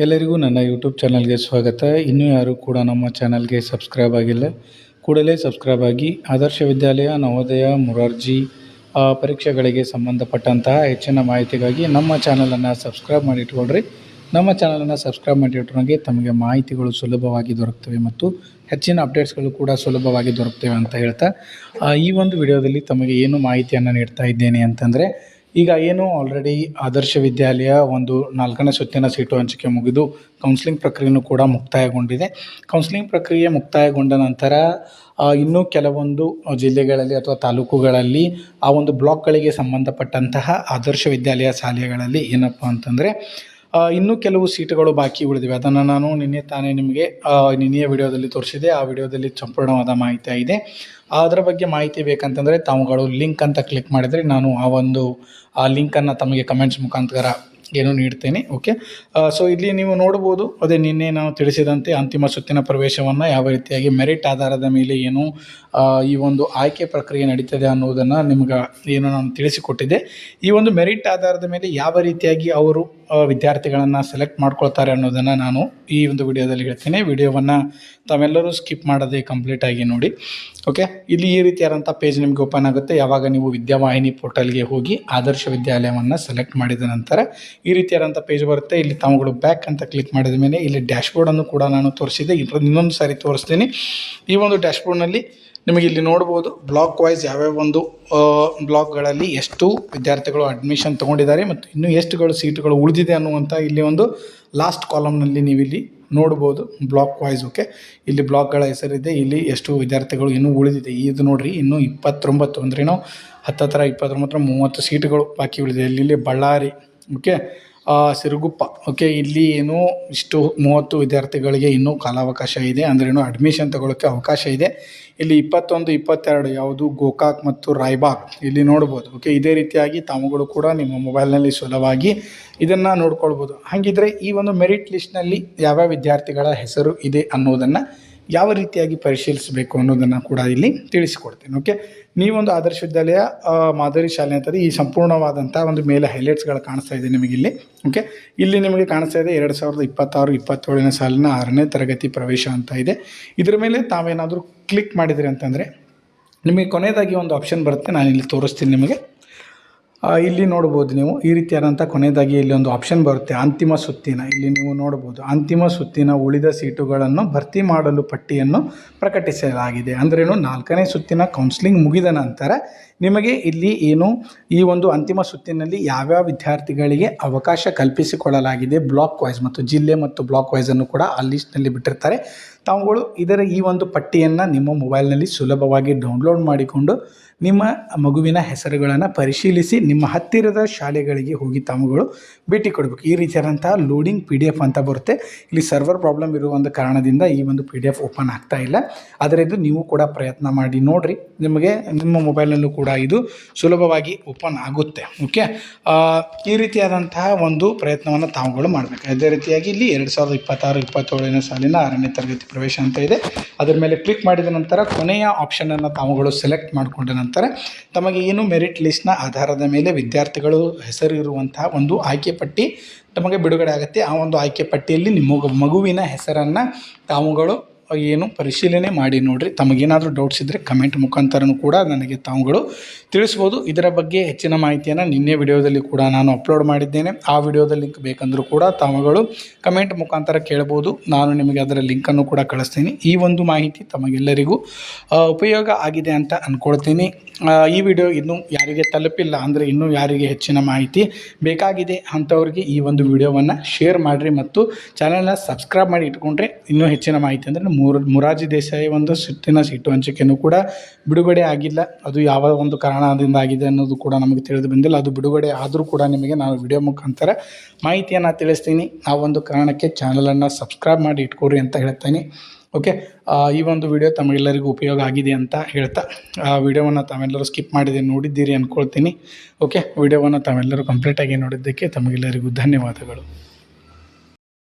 ಎಲ್ಲರಿಗೂ ನನ್ನ ಯೂಟ್ಯೂಬ್ ಚಾನಲ್ಗೆ ಸ್ವಾಗತ. ಇನ್ನೂ ಯಾರೂ ಕೂಡ ನಮ್ಮ ಚಾನಲ್ಗೆ ಸಬ್ಸ್ಕ್ರೈಬ್ ಆಗಿಲ್ಲ, ಕೂಡಲೇ ಸಬ್ಸ್ಕ್ರೈಬ್ ಆಗಿ. ಆದರ್ಶ ವಿದ್ಯಾಲಯ, ನವೋದಯ, ಮೊರಾರ್ಜಿ ಪರೀಕ್ಷೆಗಳಿಗೆ ಸಂಬಂಧಪಟ್ಟಂತಹ ಹೆಚ್ಚಿನ ಮಾಹಿತಿಗಾಗಿ ನಮ್ಮ ಚಾನಲನ್ನು ಸಬ್ಸ್ಕ್ರೈಬ್ ಮಾಡಿ ಇಟ್ಕೊಳ್ರಿ. ನಮ್ಮ ಚಾನಲನ್ನು ಸಬ್ಸ್ಕ್ರೈಬ್ ಮಾಡಿ ಇಟ್ಟರೆ ತಮಗೆ ಮಾಹಿತಿಗಳು ಸುಲಭವಾಗಿ ದೊರಕ್ತವೆ ಮತ್ತು ಹೆಚ್ಚಿನ ಅಪ್ಡೇಟ್ಸ್ಗಳು ಕೂಡ ಸುಲಭವಾಗಿ ದೊರಕ್ತವೆ ಅಂತ ಹೇಳ್ತಾ ಈ ಒಂದು ವಿಡಿಯೋದಲ್ಲಿ ತಮಗೆ ಏನು ಮಾಹಿತಿಯನ್ನು ನೀಡ್ತಾ ಇದ್ದೇನೆ ಅಂತಂದರೆ, ಈಗ ಏನು ಆಲ್ರೆಡಿ ಆದರ್ಶ ವಿದ್ಯಾಲಯ ಒಂದು 4ನೇ ಸುತ್ತಿನ ಸೀಟು ಹಂಚಿಕೆ ಮುಗಿದು ಕೌನ್ಸಿಲಿಂಗ್ ಪ್ರಕ್ರಿಯೆಯೂ ಕೂಡ ಮುಕ್ತಾಯಗೊಂಡಿದೆ. ಕೌನ್ಸಿಲಿಂಗ್ ಪ್ರಕ್ರಿಯೆ ಮುಕ್ತಾಯಗೊಂಡ ನಂತರ ಇನ್ನೂ ಕೆಲವೊಂದು ಜಿಲ್ಲೆಗಳಲ್ಲಿ ಅಥವಾ ತಾಲೂಕುಗಳಲ್ಲಿ ಆ ಒಂದು ಬ್ಲಾಕ್ಗಳಿಗೆ ಸಂಬಂಧಪಟ್ಟಂತಹ ಆದರ್ಶ ವಿದ್ಯಾಲಯ ಶಾಲೆಗಳಲ್ಲಿ ಏನಪ್ಪ ಅಂತಂದರೆ ಇನ್ನೂ ಕೆಲವು ಸೀಟುಗಳು ಬಾಕಿ ಉಳಿದಿವೆ. ಅದನ್ನು ನಾನು ನಿನ್ನೆಯ ವಿಡಿಯೋದಲ್ಲಿ ತೋರಿಸಿದೆ. ಆ ವಿಡಿಯೋದಲ್ಲಿ ಸಂಪೂರ್ಣವಾದ ಮಾಹಿತಿ ಇದೆ. ಅದರ ಬಗ್ಗೆ ಮಾಹಿತಿ ಬೇಕಂತಂದರೆ ತಾವುಗಳು ಲಿಂಕ್ ಅಂತ ಕ್ಲಿಕ್ ಮಾಡಿದರೆ ನಾನು ಆ ಲಿಂಕನ್ನು ತಮಗೆ ಕಮೆಂಟ್ಸ್ ಮುಖಾಂತರ ನೀಡ್ತೇನೆ. ಓಕೆ, ಸೊ ಇಲ್ಲಿ ನೀವು ನೋಡ್ಬೋದು, ಅದೇ ನಿನ್ನೆ ನಾವು ತಿಳಿಸಿದಂತೆ ಅಂತಿಮ ಸುತ್ತಿನ ಪ್ರವೇಶವನ್ನು ಯಾವ ರೀತಿಯಾಗಿ ಮೆರಿಟ್ ಆಧಾರದ ಮೇಲೆ ಈ ಒಂದು ಆಯ್ಕೆ ಪ್ರಕ್ರಿಯೆ ನಡೀತದೆ ಅನ್ನೋದನ್ನು ನಾನು ತಿಳಿಸಿಕೊಟ್ಟಿದ್ದೆ. ಈ ಒಂದು ಮೆರಿಟ್ ಆಧಾರದ ಮೇಲೆ ಯಾವ ರೀತಿಯಾಗಿ ಅವರು ವಿದ್ಯಾರ್ಥಿಗಳನ್ನು ಸೆಲೆಕ್ಟ್ ಮಾಡ್ಕೊಳ್ತಾರೆ ಅನ್ನೋದನ್ನು ನಾನು ಈ ಒಂದು ವಿಡಿಯೋದಲ್ಲಿ ಹೇಳ್ತೇನೆ. ವಿಡಿಯೋವನ್ನು ತಾವೆಲ್ಲರೂ ಸ್ಕಿಪ್ ಮಾಡದೆ ಕಂಪ್ಲೀಟಾಗಿ ನೋಡಿ. ಓಕೆ, ಇಲ್ಲಿ ಈ ರೀತಿಯಾದಂಥ ಪೇಜ್ ನಿಮಗೆ ಓಪನ್ ಆಗುತ್ತೆ. ಯಾವಾಗ ನೀವು ವಿದ್ಯಾವಾಹಿನಿ ಪೋರ್ಟಲ್ಗೆ ಹೋಗಿ ಆದರ್ಶ ವಿದ್ಯಾಲಯವನ್ನು ಸೆಲೆಕ್ಟ್ ಮಾಡಿದ ನಂತರ ಈ ರೀತಿಯಾದಂಥ ಪೇಜ್ ಬರುತ್ತೆ. ಇಲ್ಲಿ ತಾವುಗಳು ಬ್ಯಾಕ್ ಅಂತ ಕ್ಲಿಕ್ ಮಾಡಿದ ಮೇಲೆ ಇಲ್ಲಿ ಡ್ಯಾಶ್ಬೋರ್ಡನ್ನು ಕೂಡ ನಾನು ತೋರಿಸಿದೆ. ಇನ್ನೊಂದು ಸಾರಿ ತೋರಿಸ್ತೀನಿ. ಈ ಒಂದು ಡ್ಯಾಶ್ಬೋರ್ಡ್ನಲ್ಲಿ ನಿಮಗೆ ಇಲ್ಲಿ ನೋಡ್ಬೋದು ಬ್ಲಾಕ್ ವೈಸ್ ಯಾವ್ಯಾವ ಒಂದು ಬ್ಲಾಕ್ಗಳಲ್ಲಿ ಎಷ್ಟು ವಿದ್ಯಾರ್ಥಿಗಳು ಅಡ್ಮಿಷನ್ ತೊಗೊಂಡಿದ್ದಾರೆ ಮತ್ತು ಇನ್ನೂ ಎಷ್ಟುಗಳು ಸೀಟುಗಳು ಉಳಿದಿದೆ ಅನ್ನುವಂಥ ಇಲ್ಲಿ ಒಂದು ಲಾಸ್ಟ್ ಕಾಲಮ್ನಲ್ಲಿ ನೀವು ಇಲ್ಲಿ ನೋಡ್ಬೋದು ಬ್ಲಾಕ್ ವೈಸ್. ಓಕೆ, ಇಲ್ಲಿ ಬ್ಲಾಕ್ಗಳ ಹೆಸರಿದೆ, ಇಲ್ಲಿ ಎಷ್ಟು ವಿದ್ಯಾರ್ಥಿಗಳು ಇನ್ನೂ ಉಳಿದಿದೆ. ಇದು ನೋಡಿರಿ, ಇನ್ನೂ 29 ಅಂದರೆ 29-30 ಸೀಟುಗಳು ಬಾಕಿ ಉಳಿದಿದೆ. ಇಲ್ಲಿ ಬಳ್ಳಾರಿ, ಓಕೆ, ಸಿರುಗುಪ್ಪ, ಓಕೆ, ಇಲ್ಲಿ ಇಷ್ಟು 30 ವಿದ್ಯಾರ್ಥಿಗಳಿಗೆ ಇನ್ನೂ ಕಾಲಾವಕಾಶ ಇದೆ, ಅಂದ್ರೇನು ಅಡ್ಮಿಷನ್ ತಗೊಳ್ಳೋಕ್ಕೆ ಅವಕಾಶ ಇದೆ. ಇಲ್ಲಿ 21-22 ಯಾವುದು ಗೋಕಾಕ್ ಮತ್ತು ರಾಯಬಾಗ್ ಇಲ್ಲಿ ನೋಡ್ಬೋದು. ಓಕೆ, ಇದೇ ರೀತಿಯಾಗಿ ತಾವುಗಳು ಕೂಡ ನಿಮ್ಮ ಮೊಬೈಲ್ನಲ್ಲಿ ಸುಲಭವಾಗಿ ಇದನ್ನು ನೋಡ್ಕೊಳ್ಬೋದು. ಹಾಗಿದ್ರೆ ಈ ಒಂದು ಮೆರಿಟ್ ಲಿಸ್ಟ್ನಲ್ಲಿ ಯಾವ್ಯಾವ ವಿದ್ಯಾರ್ಥಿಗಳ ಹೆಸರು ಇದೆ ಅನ್ನೋದನ್ನು ಯಾವ ರೀತಿಯಾಗಿ ಪರಿಶೀಲಿಸಬೇಕು ಅನ್ನೋದನ್ನು ಕೂಡ ಇಲ್ಲಿ ತಿಳಿಸಿಕೊಡ್ತೇನೆ. ಓಕೆ, ನೀವೊಂದು ಆದರ್ಶ ವಿದ್ಯಾಲಯ ಮಾದರಿ ಶಾಲೆ ಅಂತಂದರೆ ಈ ಸಂಪೂರ್ಣವಾದಂಥ ಒಂದು ಮೇಲೆ ಹೈಲೈಟ್ಸ್ಗಳು ಕಾಣಿಸ್ತಾ ಇದೆ ನಿಮಗಿಲ್ಲಿ. ಓಕೆ, ಇಲ್ಲಿ ನಿಮಗೆ ಕಾಣಿಸ್ತಾ ಇದೆ 2026-27ನೇ ಸಾಲಿನ 6ನೇ ತರಗತಿ ಪ್ರವೇಶ ಅಂತ ಇದೆ. ಇದರ ಮೇಲೆ ತಾವೇನಾದರೂ ಕ್ಲಿಕ್ ಮಾಡಿದ್ರಿ ಅಂತಂದರೆ ನಿಮಗೆ ಕೊನೆಯದಾಗಿ ಒಂದು ಆಪ್ಷನ್ ಬರುತ್ತೆ. ನಾನು ಇಲ್ಲಿ ತೋರಿಸ್ತೀನಿ ನಿಮಗೆ. ಇಲ್ಲಿ ನೋಡ್ಬೋದು ನೀವು ಈ ರೀತಿಯಾದಂಥ ಕೊನೆಯದಾಗಿ ಇಲ್ಲಿ ಒಂದು ಆಪ್ಷನ್ ಬರುತ್ತೆ, ಅಂತಿಮ ಸುತ್ತಿನ. ಇಲ್ಲಿ ನೀವು ನೋಡ್ಬೋದು ಅಂತಿಮ ಸುತ್ತಿನ ಉಳಿದ ಸೀಟುಗಳನ್ನು ಭರ್ತಿ ಮಾಡಲು ಪಟ್ಟಿಯನ್ನು ಪ್ರಕಟಿಸಲಾಗಿದೆ. ಅಂದ್ರೇನು, 4ನೇ ಸುತ್ತಿನ ಕೌನ್ಸಿಲಿಂಗ್ ಮುಗಿದ ನಂತರ ನಿಮಗೆ ಇಲ್ಲಿ ಈ ಒಂದು ಅಂತಿಮ ಸುತ್ತಿನಲ್ಲಿ ಯಾವ್ಯಾವ ವಿದ್ಯಾರ್ಥಿಗಳಿಗೆ ಅವಕಾಶ ಕಲ್ಪಿಸಿಕೊಳ್ಳಲಾಗಿದೆ ಬ್ಲಾಕ್ ವೈಸ್ ಮತ್ತು ಜಿಲ್ಲೆ ಮತ್ತು ಬ್ಲಾಕ್ ವೈಸನ್ನು ಕೂಡ ಆ ಲಿಸ್ಟ್ನಲ್ಲಿ ಬಿಟ್ಟಿರ್ತಾರೆ. ತಾವುಗಳು ಈ ಒಂದು ಪಟ್ಟಿಯನ್ನು ನಿಮ್ಮ ಮೊಬೈಲ್ನಲ್ಲಿ ಸುಲಭವಾಗಿ ಡೌನ್ಲೋಡ್ ಮಾಡಿಕೊಂಡು ನಿಮ್ಮ ಮಗುವಿನ ಹೆಸರುಗಳನ್ನು ಪರಿಶೀಲಿಸಿ ನಿಮ್ಮ ಹತ್ತಿರದ ಶಾಲೆಗಳಿಗೆ ಹೋಗಿ ತಾವುಗಳು ಭೇಟಿ ಕೊಡಬೇಕು. ಈ ರೀತಿಯಾದಂತಹ ಲೋಡಿಂಗ್ PDF ಅಂತ ಬರುತ್ತೆ. ಇಲ್ಲಿ ಸರ್ವರ್ ಪ್ರಾಬ್ಲಮ್ ಇರುವ ಒಂದು ಕಾರಣದಿಂದ ಈ ಒಂದು PDF ಓಪನ್ ಆಗ್ತಾ ಇಲ್ಲ. ಆದರೆ ಇದು ನೀವು ಕೂಡ ಪ್ರಯತ್ನ ಮಾಡಿ ನೋಡಿರಿ, ನಿಮಗೆ ನಿಮ್ಮ ಮೊಬೈಲ್ನಲ್ಲೂ ಕೂಡ ಇದು ಸುಲಭವಾಗಿ ಓಪನ್ ಆಗುತ್ತೆ. ಓಕೆ, ಈ ರೀತಿಯಾದಂತಹ ಒಂದು ಪ್ರಯತ್ನವನ್ನು ತಾವುಗಳು ಮಾಡಬೇಕು. ಅದೇ ರೀತಿಯಾಗಿ ಇಲ್ಲಿ 2026-27ನೇ ಸಾಲಿನ 6ನೇ ತರಗತಿ ಪ್ರವೇಶ ಅಂತ ಇದೆ. ಅದರ ಮೇಲೆ ಕ್ಲಿಕ್ ಮಾಡಿದ ನಂತರ ಕೊನೆಯ ಆಪ್ಷನನ್ನು ತಾವುಗಳು ಸೆಲೆಕ್ಟ್ ಮಾಡಿಕೊಂಡ ನಂತರ ತಮಗೆ ಮೆರಿಟ್ ಲಿಸ್ಟ್ನ ಆಧಾರದ ಮೇಲೆ ವಿದ್ಯಾರ್ಥಿಗಳು ಹೆಸರು ಇರುವಂತಹ ಒಂದು ಆಯ್ಕೆ ಪಟ್ಟಿ ತಮಗೆ ಬಿಡುಗಡೆ ಆಗುತ್ತೆ. ಆ ಒಂದು ಆಯ್ಕೆ ಪಟ್ಟಿಯಲ್ಲಿ ನಿಮ್ಮ ಮಗುವಿನ ಹೆಸರನ್ನು ತಾವುಗಳು ಪರಿಶೀಲನೆ ಮಾಡಿ ನೋಡಿರಿ. ತಮಗೇನಾದರೂ ಡೌಟ್ಸ್ ಇದ್ದರೆ ಕಮೆಂಟ್ ಮುಖಾಂತರನೂ ಕೂಡ ನನಗೆ ತಾವುಗಳು ತಿಳಿಸ್ಬೋದು. ಇದರ ಬಗ್ಗೆ ಹೆಚ್ಚಿನ ಮಾಹಿತಿಯನ್ನು ನಿನ್ನೆ ವಿಡಿಯೋದಲ್ಲಿ ಕೂಡ ನಾನು ಅಪ್ಲೋಡ್ ಮಾಡಿದ್ದೇನೆ. ಆ ವಿಡಿಯೋದ ಲಿಂಕ್ ಬೇಕಂದರೂ ಕೂಡ ತಾವುಗಳು ಕಮೆಂಟ್ ಮುಖಾಂತರ ಕೇಳ್ಬೋದು. ನಾನು ನಿಮಗೆ ಅದರ ಲಿಂಕನ್ನು ಕೂಡ ಕಳಿಸ್ತೀನಿ. ಈ ಒಂದು ಮಾಹಿತಿ ತಮಗೆಲ್ಲರಿಗೂ ಉಪಯೋಗ ಆಗಿದೆ ಅಂತ ಅಂದ್ಕೊಳ್ತೀನಿ. ಈ ವಿಡಿಯೋ ಇನ್ನೂ ಯಾರಿಗೆ ತಲುಪಿಲ್ಲ ಅಂದರೆ ಇನ್ನೂ ಯಾರಿಗೆ ಹೆಚ್ಚಿನ ಮಾಹಿತಿ ಬೇಕಾಗಿದೆ ಅಂಥವ್ರಿಗೆ ಈ ಒಂದು ವಿಡಿಯೋವನ್ನು ಶೇರ್ ಮಾಡಿರಿ ಮತ್ತು ಚಾನಲ್ನ ಸಬ್ಸ್ಕ್ರೈಬ್ ಮಾಡಿ ಇಟ್ಕೊಂಡ್ರೆ ಇನ್ನೂ ಹೆಚ್ಚಿನ ಮಾಹಿತಿ ಅಂದರೆ ಮೊರಾರ್ಜಿ ದೇಸಾಯಿ ಒಂದು ಸುತ್ತಿನ ಸೀಟು ಹಂಚಿಕೆಯೂ ಕೂಡ ಬಿಡುಗಡೆ ಆಗಿಲ್ಲ. ಅದು ಯಾವ ಒಂದು ಕಾರಣದಿಂದ ಆಗಿದೆ ಅನ್ನೋದು ಕೂಡ ನಮಗೆ ತಿಳಿದು ಬಂದಿಲ್ಲ. ಅದು ಬಿಡುಗಡೆ ಆದರೂ ಕೂಡ ನಿಮಗೆ ನಾನು ವಿಡಿಯೋ ಮುಖಾಂತರ ಮಾಹಿತಿಯನ್ನು ತಿಳಿಸ್ತೀನಿ. ಆ ಒಂದು ಕಾರಣಕ್ಕೆ ಚಾನಲನ್ನು ಸಬ್ಸ್ಕ್ರೈಬ್ ಮಾಡಿ ಇಟ್ಕೊರಿ ಅಂತ ಹೇಳ್ತೀನಿ. ಓಕೆ, ಈ ಒಂದು ವಿಡಿಯೋ ತಮಗೆಲ್ಲರಿಗೂ ಉಪಯೋಗ ಆಗಿದೆ ಅಂತ ಹೇಳ್ತಾ ವಿಡಿಯೋವನ್ನು ತಾವೆಲ್ಲರೂ ಸ್ಕಿಪ್ ಮಾಡಿದೆ ನೋಡಿದ್ದೀರಿ ಅಂದ್ಕೊಳ್ತೀನಿ. ಓಕೆ, ವಿಡಿಯೋವನ್ನು ತಾವೆಲ್ಲರೂ ಕಂಪ್ಲೀಟಾಗಿ ನೋಡಿದ್ದಕ್ಕೆ ತಮಗೆಲ್ಲರಿಗೂ ಧನ್ಯವಾದಗಳು.